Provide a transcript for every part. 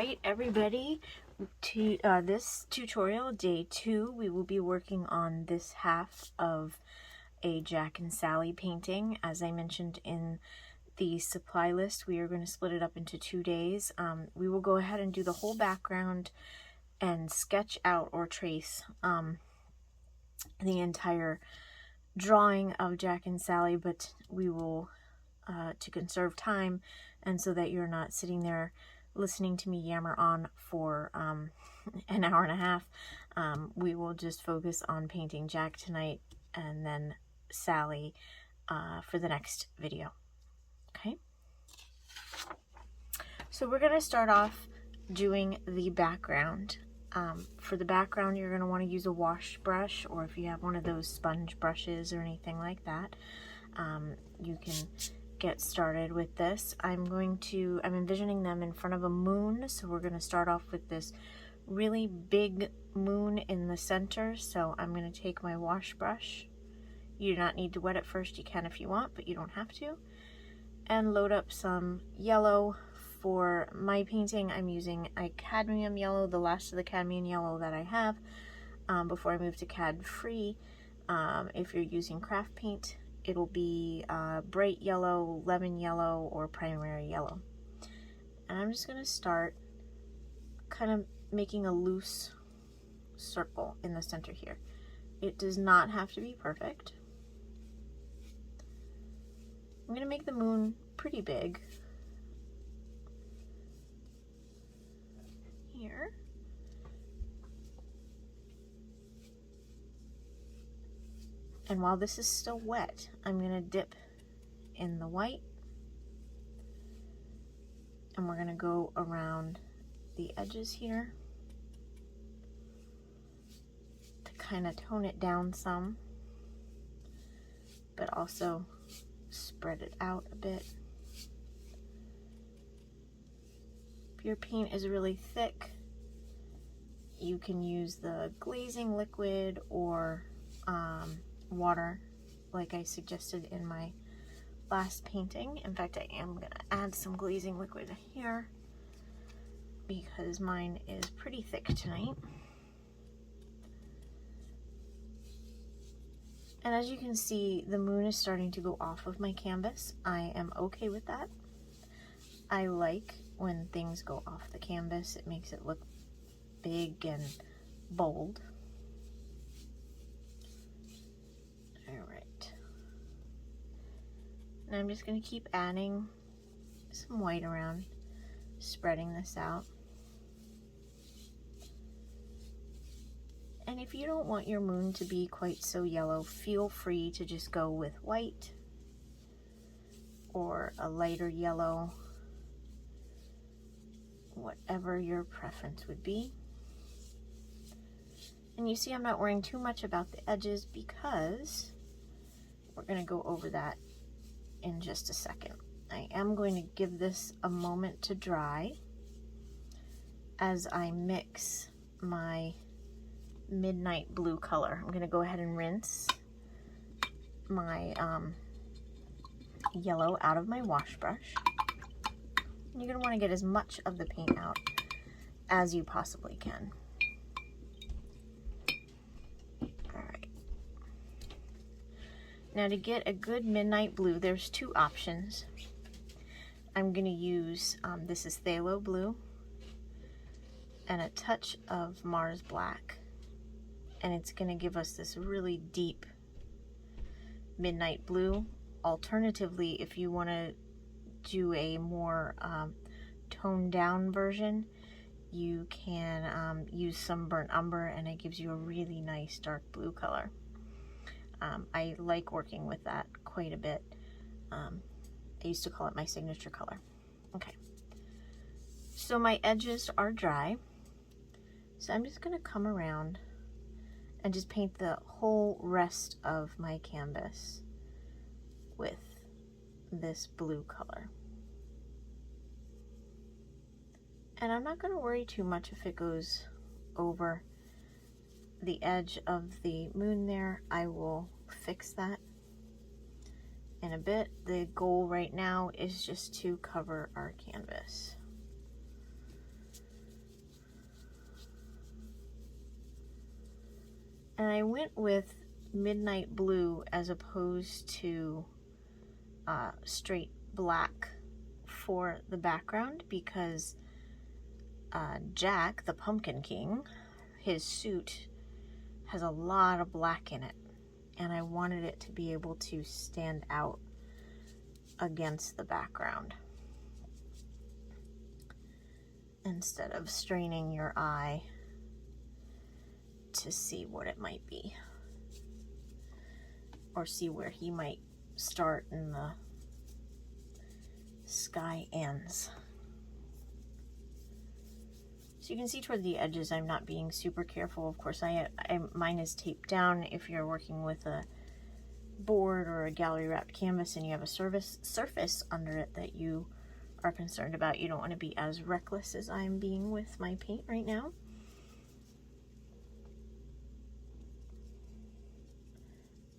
right, everybody, to this tutorial, day 2, we will be working on this half of a Jack and Sally painting. As I mentioned in the supply list, we are going to split it up into 2 days. We will go ahead and do the whole background and sketch out or trace the entire drawing of Jack and Sally, but we will, to conserve time and so that you're not sitting there listening to me yammer on for an hour and a half, we will just focus on painting Jack tonight and then Sally for the next video. Okay, so we're going to start off doing the background. For the background, you're going to want to use a wash brush, or if you have one of those sponge brushes or anything like that, you can get started with this. I'm envisioning them in front of a moon, so we're going to start off with this really big moon in the center. So I'm going to take my wash brush. You do not need to wet it first. You can if you want, but you don't have to. And load up some yellow. For my painting, I'm using a cadmium yellow, the last of the cadmium yellow that I have, before I move to cad free. If you're using craft paint, it'll be bright yellow, lemon yellow, or primary yellow. And I'm just going to start kind of making a loose circle in the center here. It does not have to be perfect. I'm going to make the moon pretty big here. And while this is still wet, I'm going to dip in the white, and we're going to go around the edges here to kind of tone it down some, but also spread it out a bit. If your paint is really thick, you can use the glazing liquid or water, like I suggested in my last painting. In fact, I am going to add some glazing liquid here because mine is pretty thick tonight. And as you can see, the moon is starting to go off of my canvas. I am okay with that. I like when things go off the canvas. It makes it look big and bold. Alright. And I'm just going to keep adding some white around, spreading this out. And if you don't want your moon to be quite so yellow, feel free to just go with white or a lighter yellow, whatever your preference would be. And you see I'm not worrying too much about the edges because we're going to go over that in just a second. I am going to give this a moment to dry as I mix my midnight blue color. I'm going to go ahead and rinse my yellow out of my wash brush. You're going to want to get as much of the paint out as you possibly can. Alright. Now to get a good midnight blue, there's 2 options. I'm going to use, this is Phthalo blue and a touch of Mars black. And it's going to give us this really deep midnight blue. Alternatively, if you want to do a more toned down version, you can use some burnt umber and it gives you a really nice dark blue color. I like working with that quite a bit. I used to call it my signature color. Okay, so my edges are dry, so I'm just going to come around and just paint the whole rest of my canvas with this blue color. And I'm not going to worry too much if it goes over the edge of the moon there. I will fix that in a bit. The goal right now is just to cover our canvas. And I went with midnight blue as opposed to straight black for the background because Jack, the Pumpkin King, his suit has a lot of black in it, and I wanted it to be able to stand out against the background instead of straining your eye to see what it might be or see where he might start and the sky ends. So you can see toward the edges I'm not being super careful. Of course, mine is taped down. If you're working with a board or a gallery wrapped canvas and you have a surface under it that you are concerned about, you don't want to be as reckless as I'm being with my paint right now.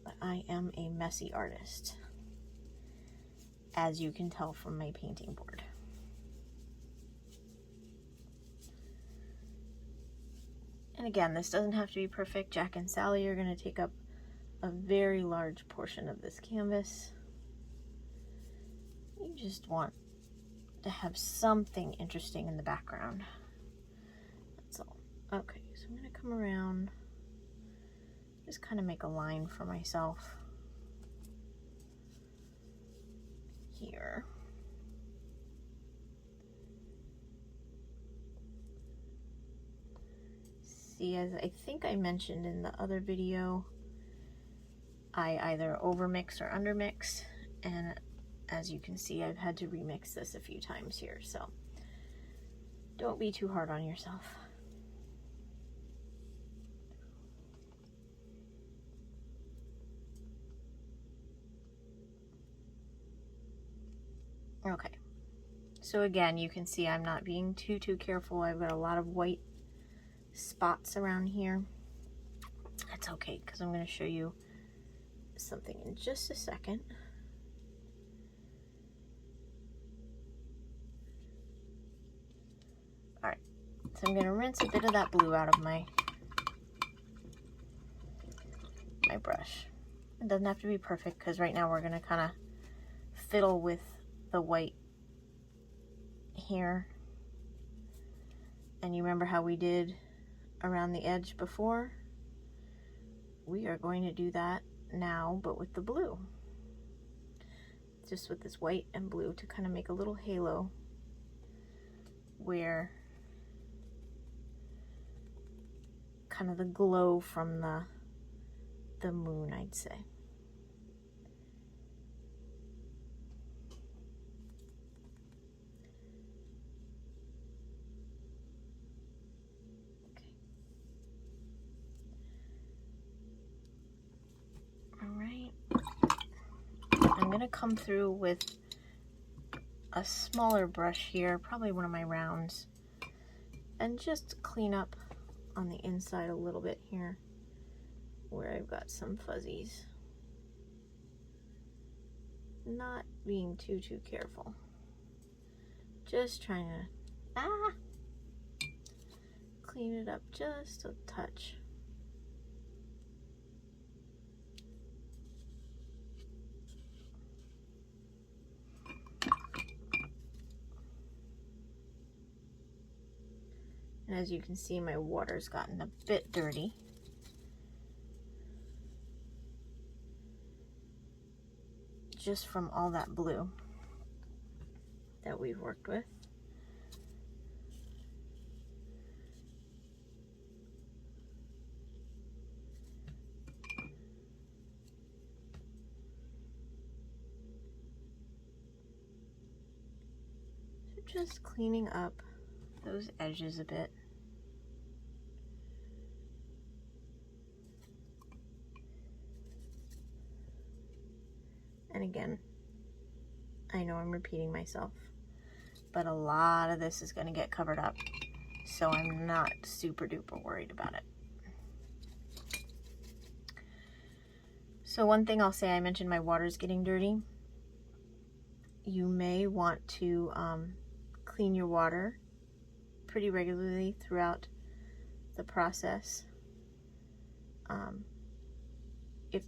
But I am a messy artist, as you can tell from my painting board. And again, this doesn't have to be perfect. Jack and Sally are going to take up a very large portion of this canvas. You just want to have something interesting in the background. That's all. Okay, so I'm going to come around, just kind of make a line for myself here. See, as I think I mentioned in the other video, I either overmix or undermix, and as you can see, I've had to remix this a few times here, so don't be too hard on yourself. Okay, so again, you can see I'm not being too careful. I've got a lot of white spots around here. That's okay, because I'm going to show you something in just a second. Alright, so I'm going to rinse a bit of that blue out of my brush. It doesn't have to be perfect, because right now we're going to kind of fiddle with the white here. And you remember how we did around the edge before? We are going to do that now, but with the blue. Just with this white and blue to kind of make a little halo where kind of the glow from the moon, I'd say. I'm going to come through with a smaller brush here, probably one of my rounds, and just clean up on the inside a little bit here where I've got some fuzzies. Not being too careful. Just trying to clean it up just a touch. And as you can see, my water's gotten a bit dirty. Just from all that blue that we've worked with. So just cleaning up those edges a bit. And again, I know I'm repeating myself, but a lot of this is going to get covered up, so I'm not super duper worried about it. So one thing I'll say, I mentioned my water's getting dirty. You may want to clean your water pretty regularly throughout the process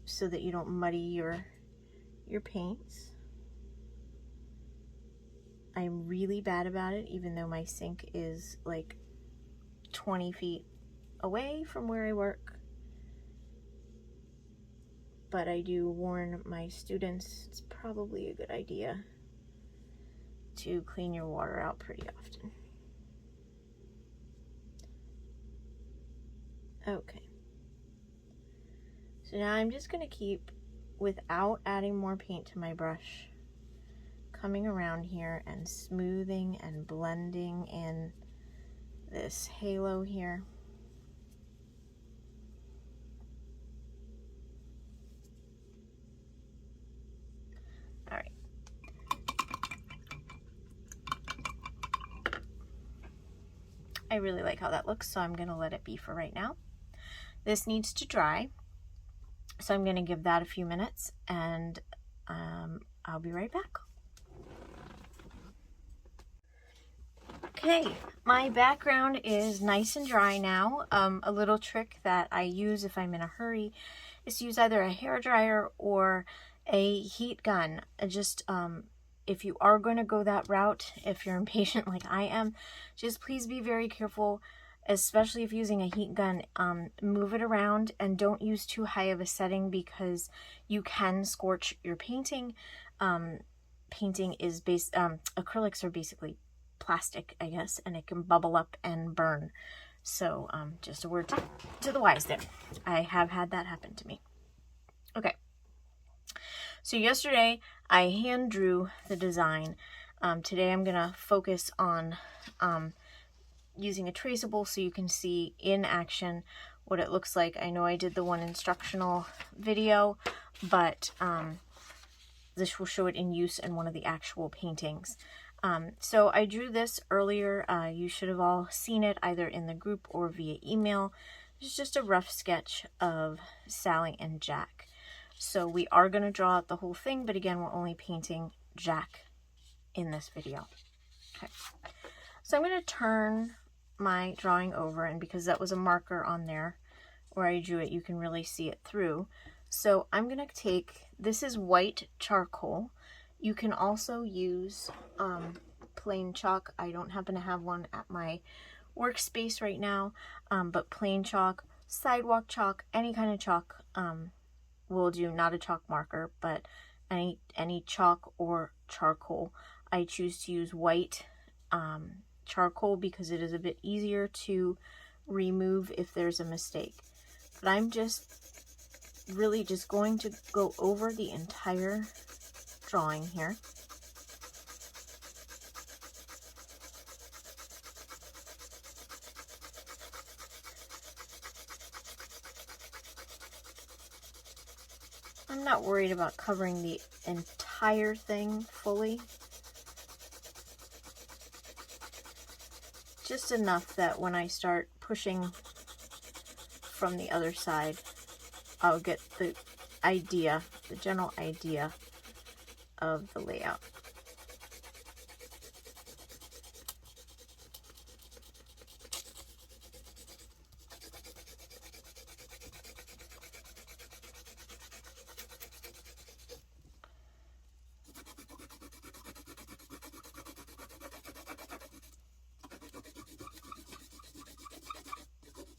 so that you don't muddy your paints. I'm really bad about it, even though my sink is like 20 feet away from where I work. But I do warn my students it's probably a good idea to clean your water out pretty often. Okay. So now I'm just going to keep, without adding more paint to my brush, coming around here and smoothing and blending in this halo here. All right. I really like how that looks, so I'm going to let it be for right now. This needs to dry, so I'm going to give that a few minutes, and I'll be right back. Okay, my background is nice and dry now. A little trick that I use if I'm in a hurry is to use either a hairdryer or a heat gun. Just if you are going to go that route, if you're impatient like I am, just please be very careful, especially if using a heat gun. Move it around and don't use too high of a setting because you can scorch your painting. Painting is acrylics are basically plastic, I guess, and it can bubble up and burn. So just a word to the wise there. I have had that happen to me. Okay. So yesterday I hand drew the design. Today I'm going to focus on using a traceable so you can see in action what it looks like. I know I did the one instructional video, but this will show it in use in one of the actual paintings. So I drew this earlier. You should have all seen it either in the group or via email. It's just a rough sketch of Sally and Jack. So we are going to draw out the whole thing, but again, we're only painting Jack in this video. Okay. So I'm going to turn my drawing over, and because that was a marker on there where I drew it, you can really see it through. So I'm going to take, this is white charcoal. You can also use plain chalk. I don't happen to have one at my workspace right now, but plain chalk, sidewalk chalk, any kind of chalk will do. Not a chalk marker, but any chalk or charcoal. I choose to use white charcoal because it is a bit easier to remove if there's a mistake. But I'm really just going to go over the entire drawing here. I'm not worried about covering the entire thing fully. Just enough that when I start pushing from the other side, I'll get the idea, the general idea of the layout.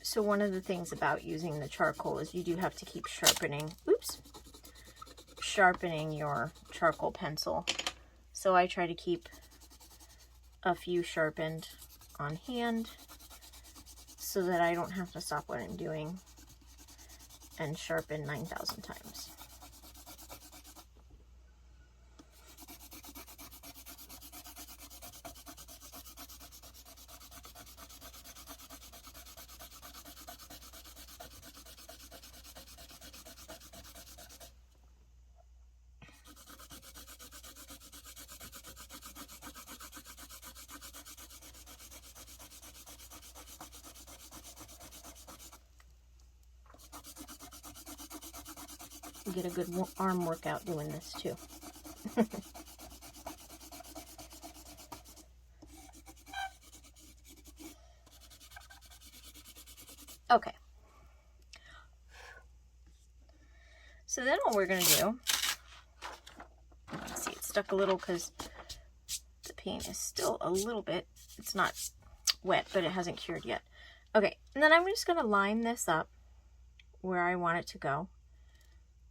So one of the things about using the charcoal is you do have to keep sharpening, sharpening your charcoal pencil. So I try to keep a few sharpened on hand so that I don't have to stop what I'm doing and sharpen 9,000 times. Get a good arm workout doing this too. Okay. So then what we're going to do, let's see, it's stuck a little because the paint is still a little bit, it's not wet, but it hasn't cured yet. Okay, and then I'm just going to line this up where I want it to go,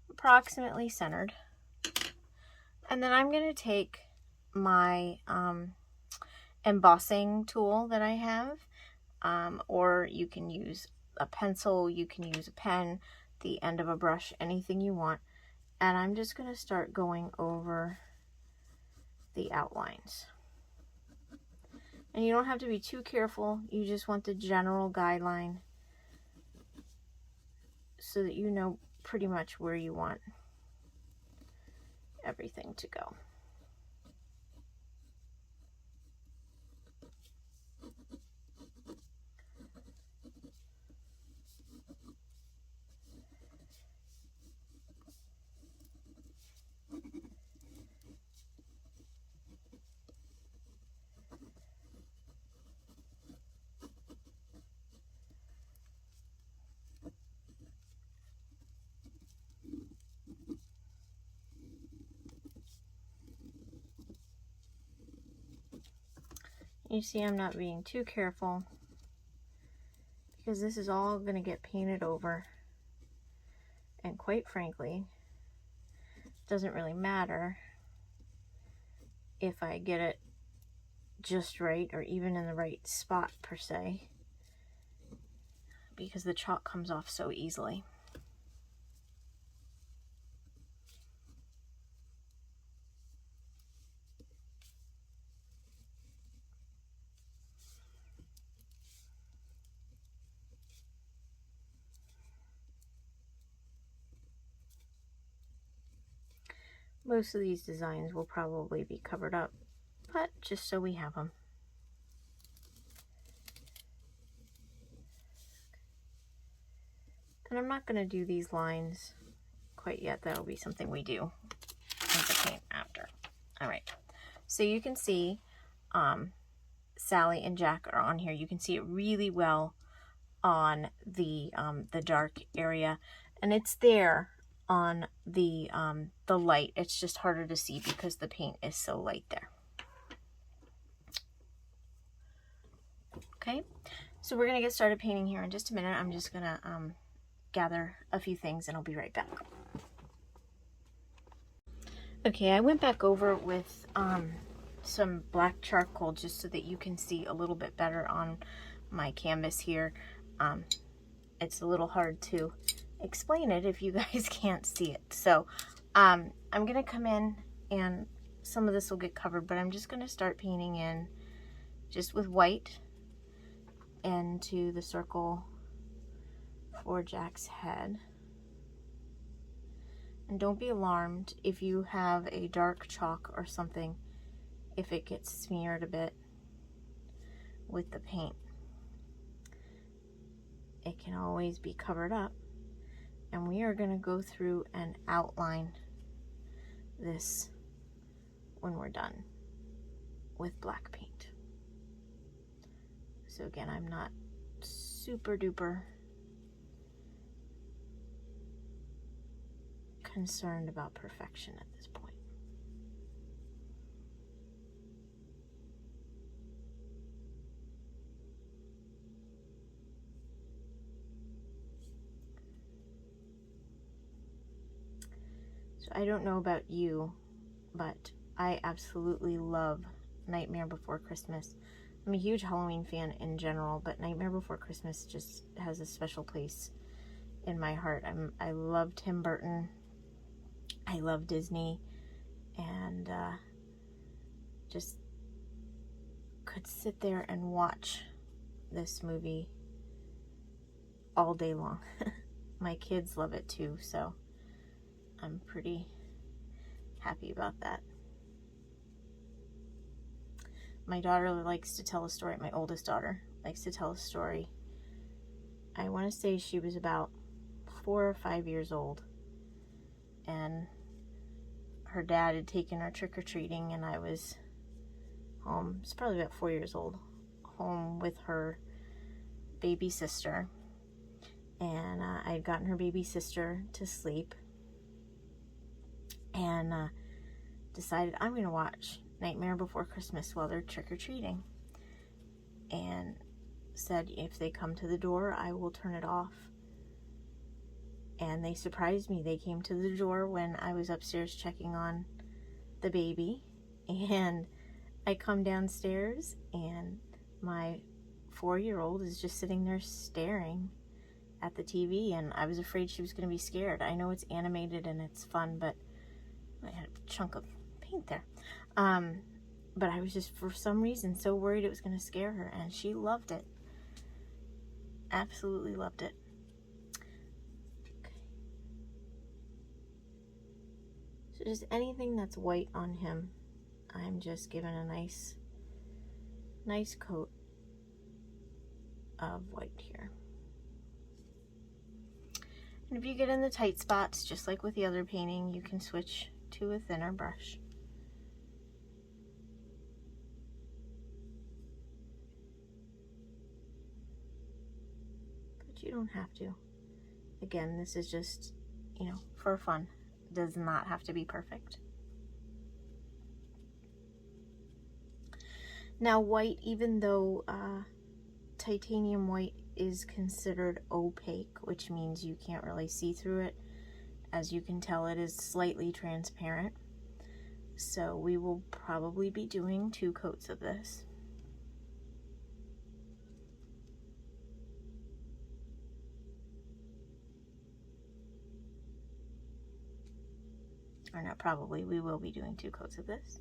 approximately centered. And then I'm going to take my embossing tool that I have, or you can use a pencil, you can use a pen, the end of a brush, anything you want. And I'm just going to start going over the outlines. And you don't have to be too careful, you just want the general guideline so that you know pretty much where you want everything to go. You see I'm not being too careful because this is all going to get painted over, and quite frankly it doesn't really matter if I get it just right or even in the right spot per se, because the chalk comes off so easily. Most of these designs will probably be covered up, but just so we have them. And I'm not going to do these lines quite yet. That'll be something we do with the paint after. All right, so you can see Sally and Jack are on here. You can see it really well on the dark area, and it's there on the light. It's just harder to see because the paint is so light there. Okay, so we're gonna get started painting here in just a minute. I'm just gonna gather a few things and I'll be right back. Okay, I went back over with some black charcoal just so that you can see a little bit better on my canvas here. It's a little hard to explain it if you guys can't see it. So I'm gonna come in, and some of this will get covered, but I'm just gonna start painting in just with white into the circle for Jack's head. And don't be alarmed if you have a dark chalk or something, if it gets smeared a bit with the paint. It can always be covered up. And we are going to go through and outline this when we're done with black paint. So again, I'm not super duper concerned about perfection at this point. So I don't know about you, but I absolutely love Nightmare Before Christmas. I'm a huge Halloween fan in general, but Nightmare Before Christmas just has a special place in my heart. I love Tim Burton. I love Disney, and just could sit there and watch this movie all day long. My kids love it too, so I'm pretty happy about that. My daughter likes to tell a story. My oldest daughter likes to tell a story. I want to say she was about 4 or 5 years old, and her dad had taken her trick-or-treating, and I was home. It's probably about 4 years old, home with her baby sister, and I had gotten her baby sister to sleep, and decided I'm going to watch Nightmare Before Christmas while they're trick-or-treating, and said if they come to the door, I will turn it off. And they surprised me. They came to the door when I was upstairs checking on the baby, and I come downstairs and my 4-year-old is just sitting there staring at the TV, and I was afraid she was going to be scared. I know it's animated and it's fun, but I had a chunk of paint there. But I was just, for some reason, so worried it was going to scare her, and she loved it. Absolutely loved it. Okay. So just anything that's white on him, I'm just giving a nice coat of white here. And if you get in the tight spots, just like with the other painting, you can switch to a thinner brush. But you don't have to. Again, this is just, you know, for fun. It does not have to be perfect. Now white, even though titanium white is considered opaque, which means you can't really see through it, as you can tell, it is slightly transparent. So we will probably be doing 2 coats of this. Or not probably, we will be doing 2 coats of this.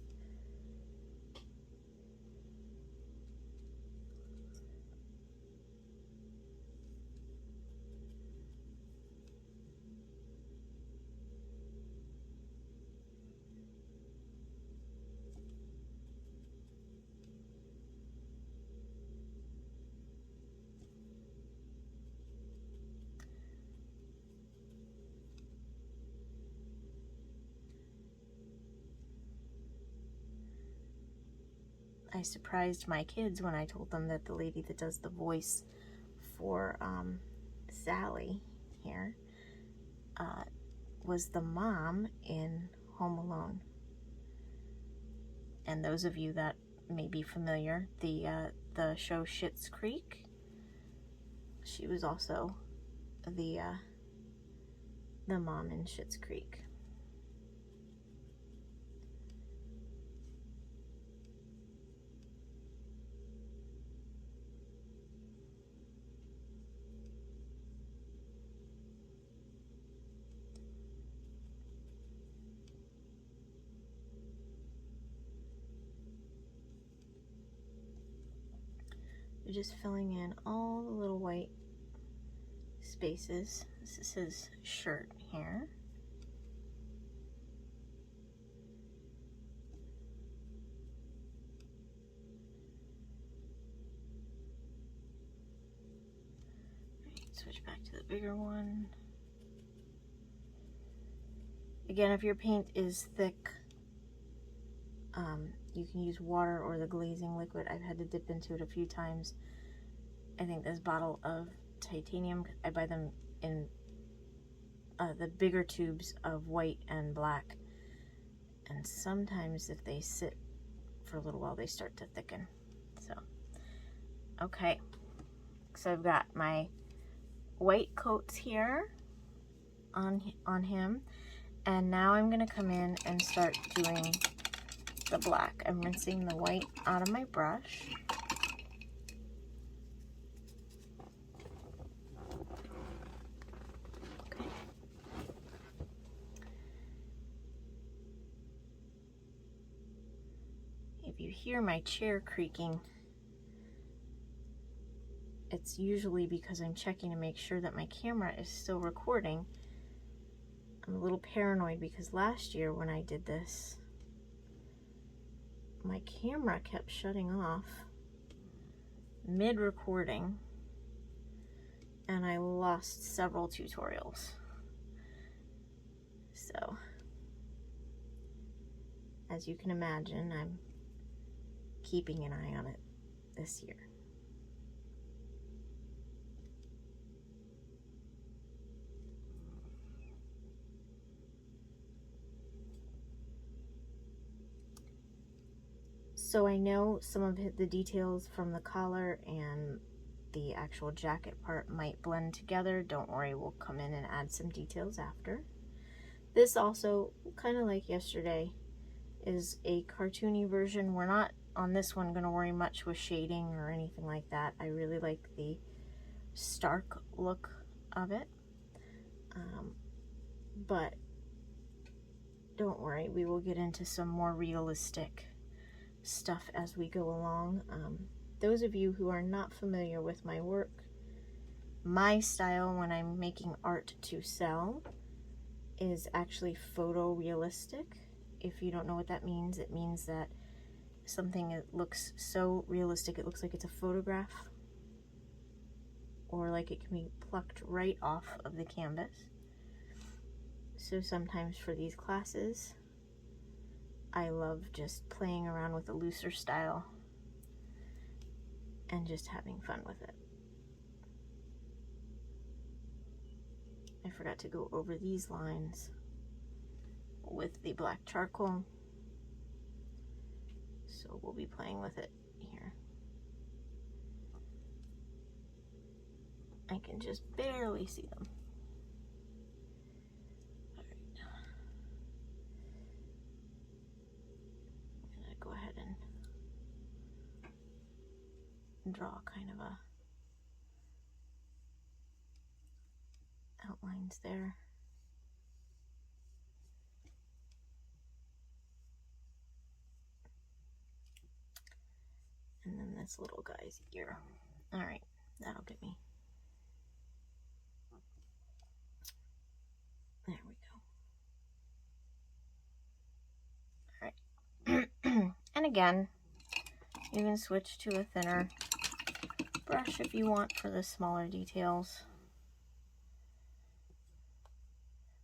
I surprised my kids when I told them that the lady that does the voice for Sally here was the mom in Home Alone. And those of you that may be familiar, the show Schitt's Creek, she was also the mom in Schitt's Creek. You're just filling in all the little white spaces. This is his shirt here. Right, switch back to the bigger one. Again, if your paint is thick, you can use water or the glazing liquid. I've had to dip into it a few times. I think this bottle of titanium, I buy them in the bigger tubes of white and black. And sometimes if they sit for a little while, they start to thicken. So, okay. So I've got my white coats here on him. And now I'm going to come in and start doing the black. I'm rinsing the white out of my brush. Okay. If you hear my chair creaking, it's usually because I'm checking to make sure that my camera is still recording. I'm a little paranoid because last year when I did this, my camera kept shutting off mid-recording and I lost several tutorials. So, as you can imagine, I'm keeping an eye on it this year. So I know some of the details from the collar and the actual jacket part might blend together. Don't worry, we'll come in and add some details after. This also, kind of like yesterday, is a cartoony version. We're not on this one going to worry much with shading or anything like that. I really like the stark look of it. But don't worry, we will get into some more realistic stuff as we go along. Those of you who are not familiar with my work, my style when I'm making art to sell is actually photorealistic. If you don't know what that means, it means that something looks so realistic it looks like it's a photograph, or like it can be plucked right off of the canvas. So sometimes for these classes, I love just playing around with a looser style and just having fun with it. I forgot to go over these lines with the black charcoal, so we'll be playing with it here. I can just barely see them. All right. I'm gonna go ahead and draw kind of a outlines there. And then this little guy's ear. All right, that'll get me. There we go. All right. And again, you can switch to a thinner brush if you want for the smaller details.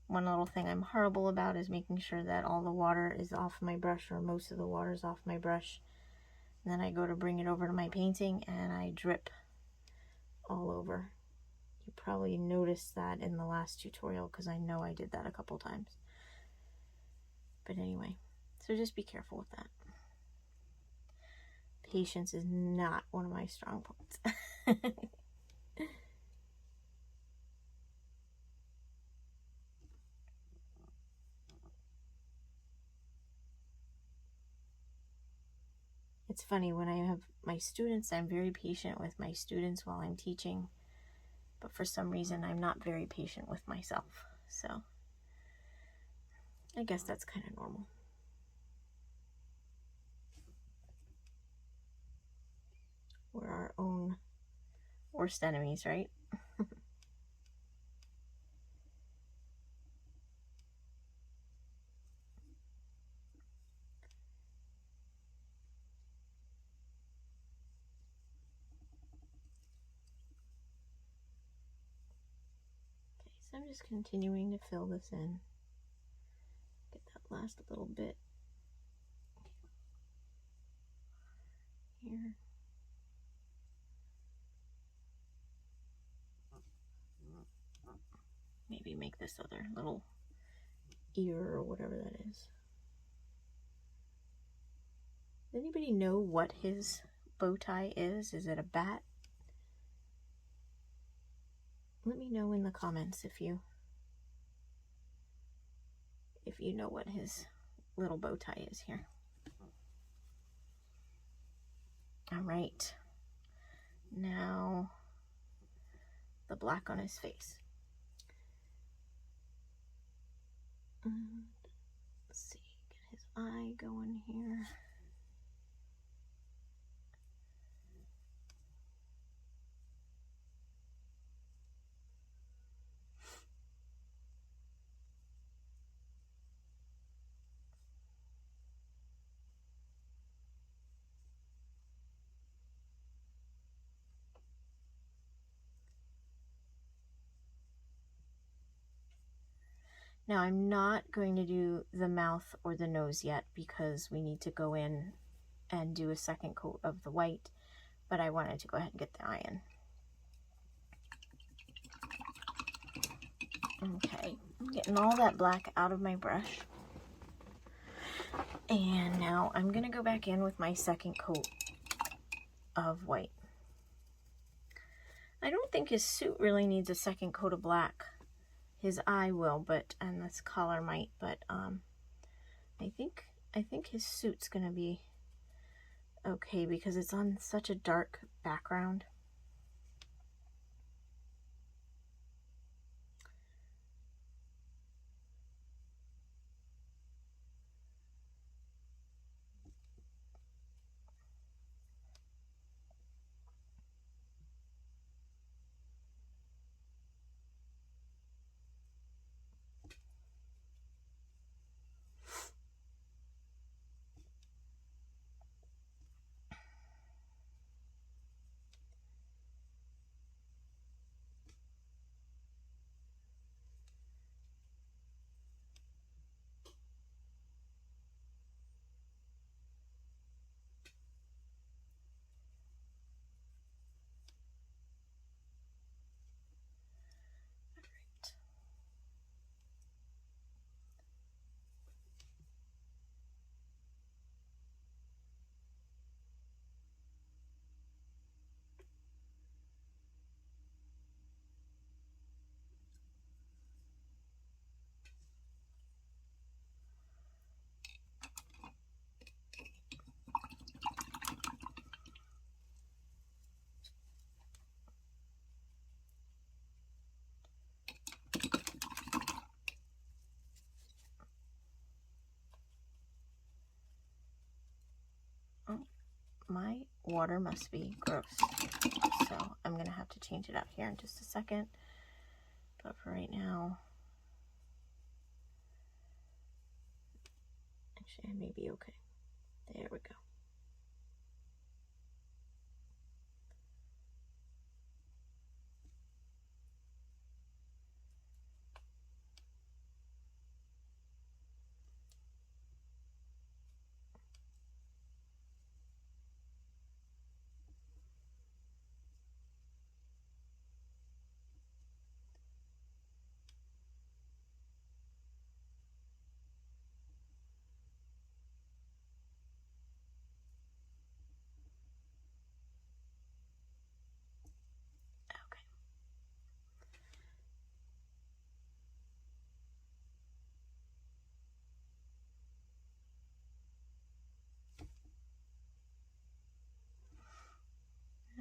One little thing I'm horrible about is making sure that all the water is off my brush, or most of the water is off my brush. And then I go to bring it over to my painting and I drip all over. You probably noticed that in the last tutorial because I know I did that a couple times. But anyway, so just be careful with that. Patience is not one of my strong points. It's funny, when I have my students, I'm very patient with my students while I'm teaching, but for some reason I'm not very patient with myself. So I guess that's kind of normal. We're our own worst enemies, right? So I'm just continuing to fill this in. Get that last little bit here. Maybe make this other little ear or whatever that is. Does anybody know what his bow tie is? Is it a bat? Let me know in the comments if you know what his little bow tie is here. All right, now the black on his face. Let's see, get his eye going here. Now I'm not going to do the mouth or the nose yet because we need to go in and do a second coat of the white, but I wanted to go ahead and get the eye in. Okay, I'm getting all that black out of my brush. And now I'm going to go back in with my second coat of white. I don't think his suit really needs a second coat of black. His eye will, but, and this collar might, but I think his suit's going to be okay because it's on such a dark background. My water must be gross, so I'm gonna have to change it out here in just a second, but for right now, actually I may be okay. There we go.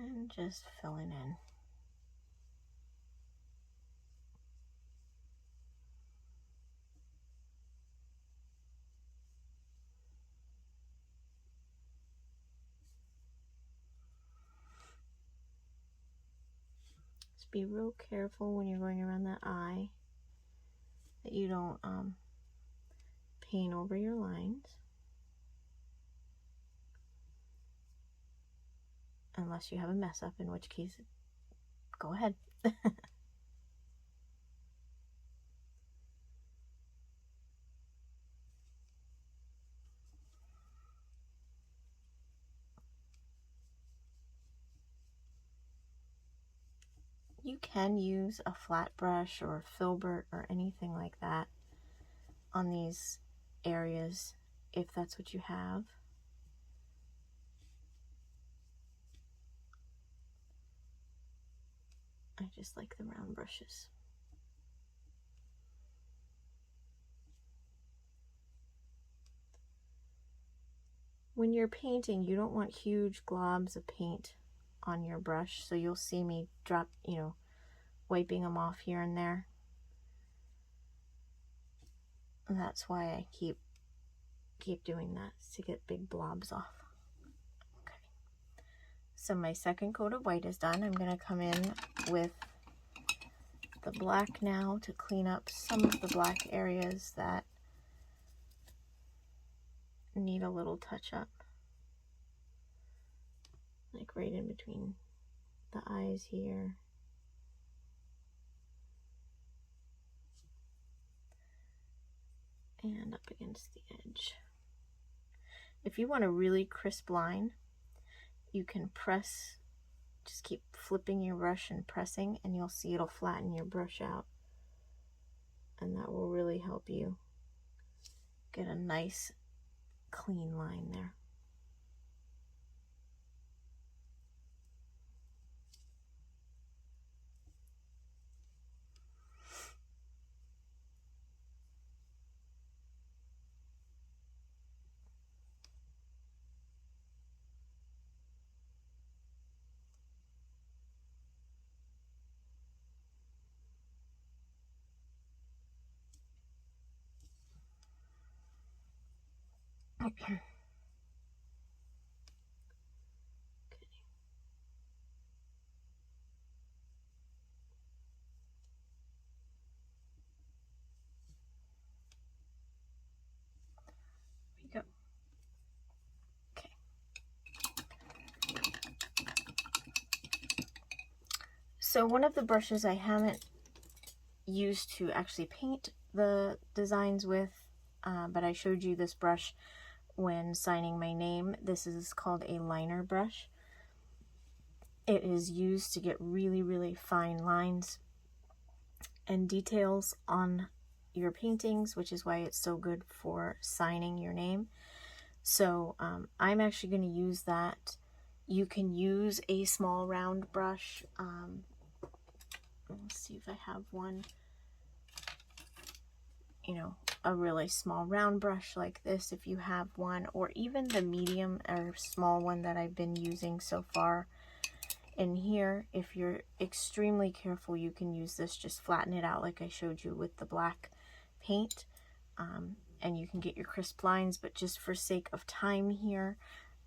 And just filling in. Just be real careful when you're going around that eye that you don't paint over your lines. Unless you have a mess up, in which case, go ahead. You can use a flat brush or a filbert or anything like that on these areas if that's what you have. I just like the round brushes. When you're painting, you don't want huge globs of paint on your brush, so you'll see me drop, wiping them off here and there. And that's why I keep doing that, to get big blobs off. Okay. So my second coat of white is done. I'm going to come in with the black now to clean up some of the black areas that need a little touch up. Like right in between the eyes here. And up against the edge. If you want a really crisp line, you can press, just keep flipping your brush and pressing, and you'll see it'll flatten your brush out. And that will really help you get a nice clean line there. Okay. There we go. Okay. So one of the brushes I haven't used to actually paint the designs with, but I showed you this brush when signing my name. This is called a liner brush. It is used to get really, really fine lines and details on your paintings, which is why it's so good for signing your name. So I'm actually going to use that. You can use a small round brush. Let's see if I have one. You know, a really small round brush like this if you have one, or even the medium or small one that I've been using so far. In here, if you're extremely careful, you can use this, just flatten it out like I showed you with the black paint, and you can get your crisp lines. But just for sake of time here,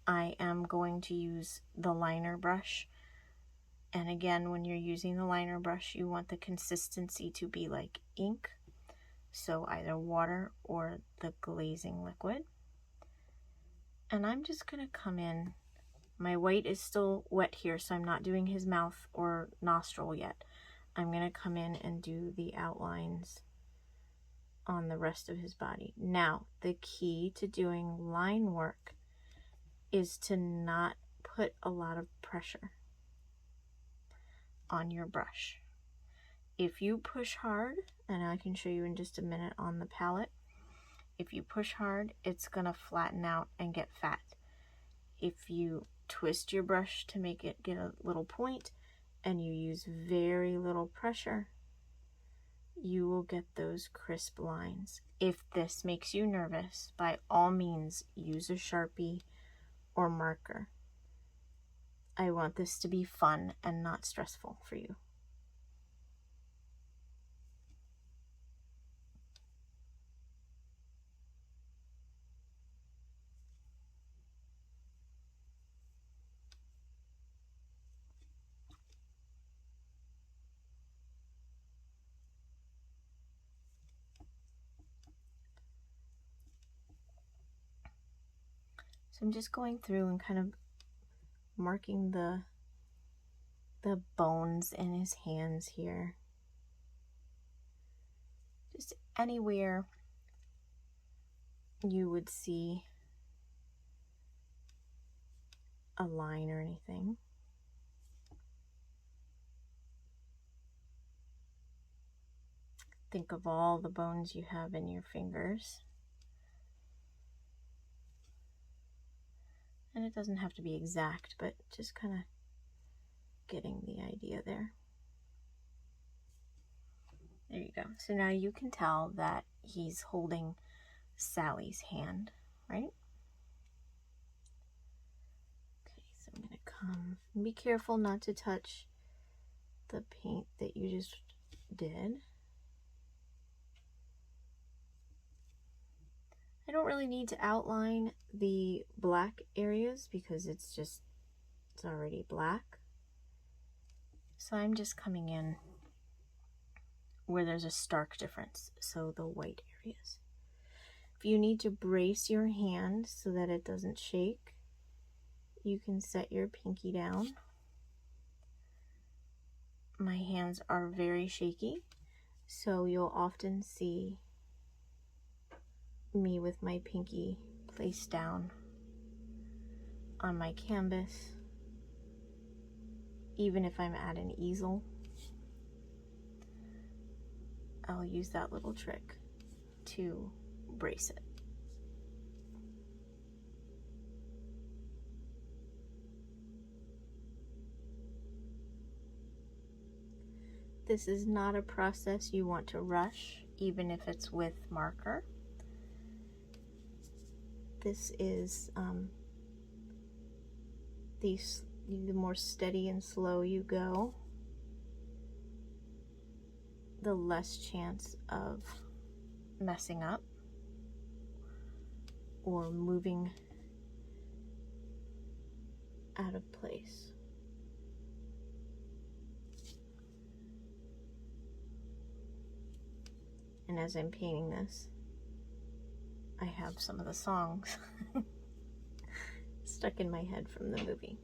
I am going to use the liner brush. And again, when you're using the liner brush, you want the consistency to be like ink. So either water or the glazing liquid. And I'm just going to come in. My white is still wet here, so I'm not doing his mouth or nostril yet. I'm going to come in and do the outlines on the rest of his body. Now, the key to doing line work is to not put a lot of pressure on your brush. If you push hard, and I can show you in just a minute on the palette, if you push hard, it's going to flatten out and get fat. If you twist your brush to make it get a little point and you use very little pressure, you will get those crisp lines. If this makes you nervous, by all means use a Sharpie or marker. I want this to be fun and not stressful for you. So I'm just going through and kind of marking the bones in his hands here. Just anywhere you would see a line or anything. Think of all the bones you have in your fingers. And it doesn't have to be exact, but just kind of getting the idea there. There you go. So now you can tell that he's holding Sally's hand, right? Okay, so I'm going to come. Be careful not to touch the paint that you just did. I don't really need to outline the black areas because it's already black. So I'm just coming in where there's a stark difference, so the white areas. If you need to brace your hand so that it doesn't shake, you can set your pinky down. My hands are very shaky, so you'll often see me with my pinky placed down on my canvas, even if I'm at an easel. I'll use that little trick to brace it. This is not a process you want to rush, even if it's with marker. This is the more steady and slow you go, the less chance of messing up or moving out of place. And as I'm painting this, I have some of the songs stuck in my head from the movie.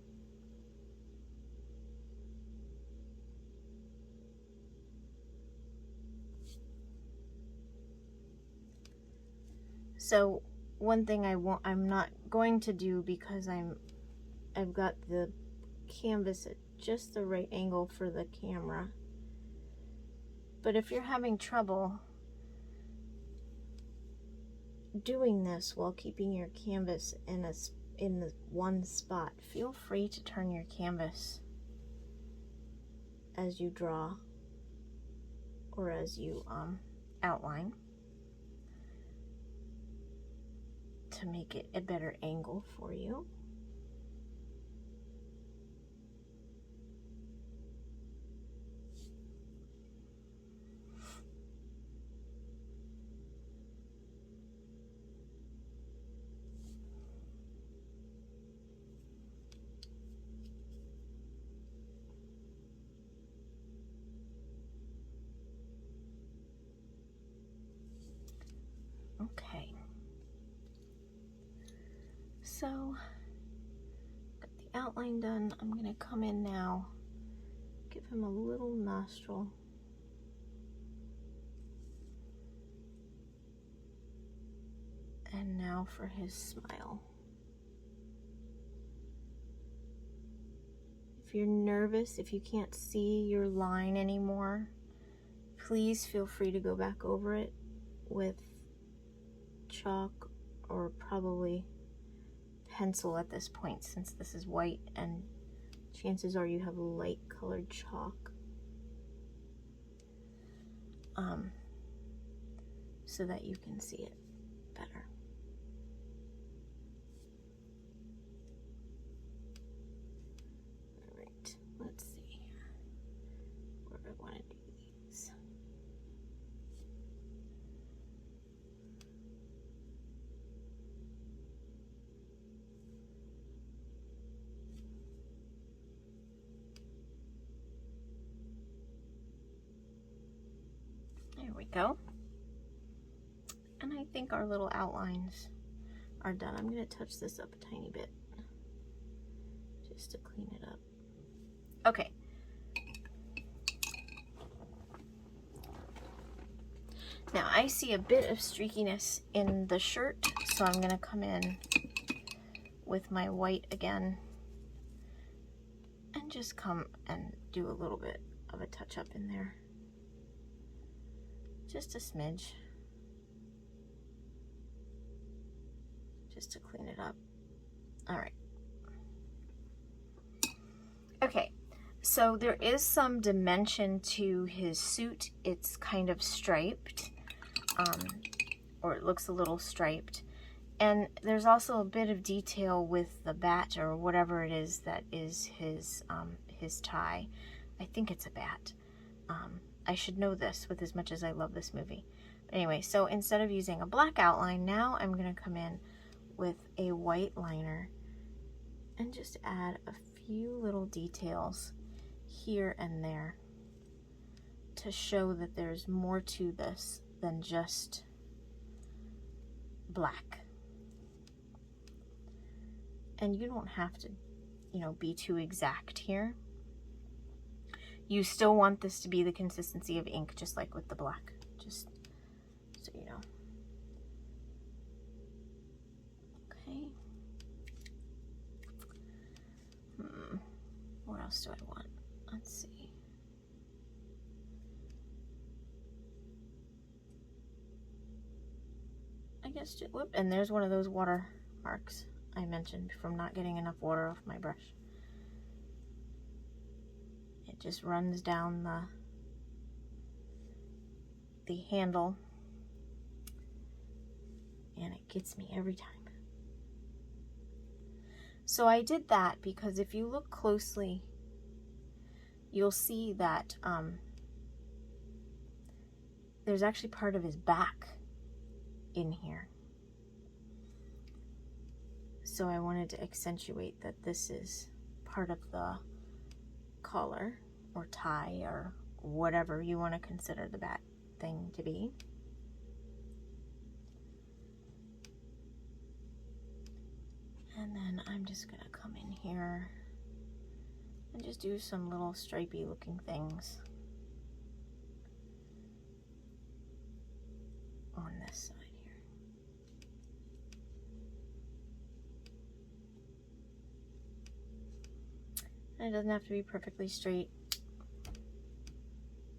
So one thing I'm not going to do, because I've got the canvas at just the right angle for the camera. But if you're having trouble doing this while keeping your canvas in the one spot, feel free to turn your canvas as you draw or as you outline to make it a better angle for you. Okay, so got the outline done. I'm going to come in now, give him a little nostril. And now for his smile. If you're nervous, if you can't see your line anymore, please feel free to go back over it with chalk or probably pencil at this point, since this is white and chances are you have light colored chalk, so that you can see it better. All right, let's see here where I want to do these. There we go. And I think our little outlines are done. I'm going to touch this up a tiny bit just to clean it up. Okay. Now I see a bit of streakiness in the shirt, so I'm going to come in with my white again and just come and do a little bit of a touch up in there. Just a smidge. Just to clean it up. All right. Okay, so there is some dimension to his suit. It's kind of striped, or it looks a little striped. And there's also a bit of detail with the bat or whatever it is that is his tie. I think it's a bat. I should know this with as much as I love this movie. But anyway, so instead of using a black outline, now I'm going to come in with a white liner and just add a few little details here and there to show that there's more to this than just black. And you don't have to, you know, be too exact here. You still want this to be the consistency of ink, just like with the black, just so you know. Okay. What else do I want? Let's see. I guess, whoop, and there's one of those water marks I mentioned from not getting enough water off my brush. It just runs down the handle, and it gets me every time. So I did that because if you look closely, you'll see that there's actually part of his back in here. So I wanted to accentuate that this is part of the collar or tie or whatever you want to consider the bat thing to be. And then I'm just going to come in here and just do some little stripey looking things on this side here. And it doesn't have to be perfectly straight.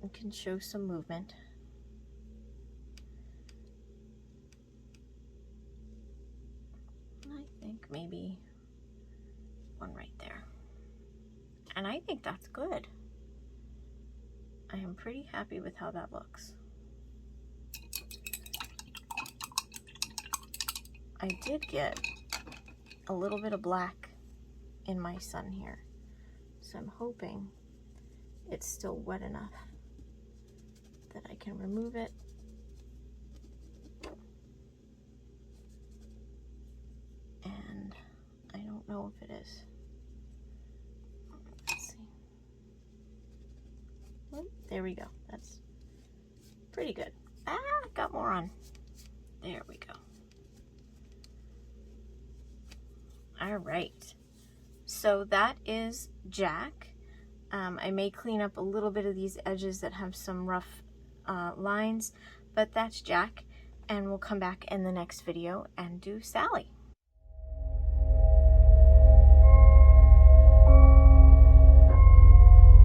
It can show some movement. I think maybe one right there. And I think that's good. I am pretty happy with how that looks. I did get a little bit of black in my sun here, so I'm hoping it's still wet enough that I can remove it. And I don't know if it is. Let's see. Oh, there we go. That's pretty good. Ah, got more on. There we go. All right. So that is Jack. I may clean up a little bit of these edges that have some rough lines, but that's Jack. And we'll come back in the next video and do Sally.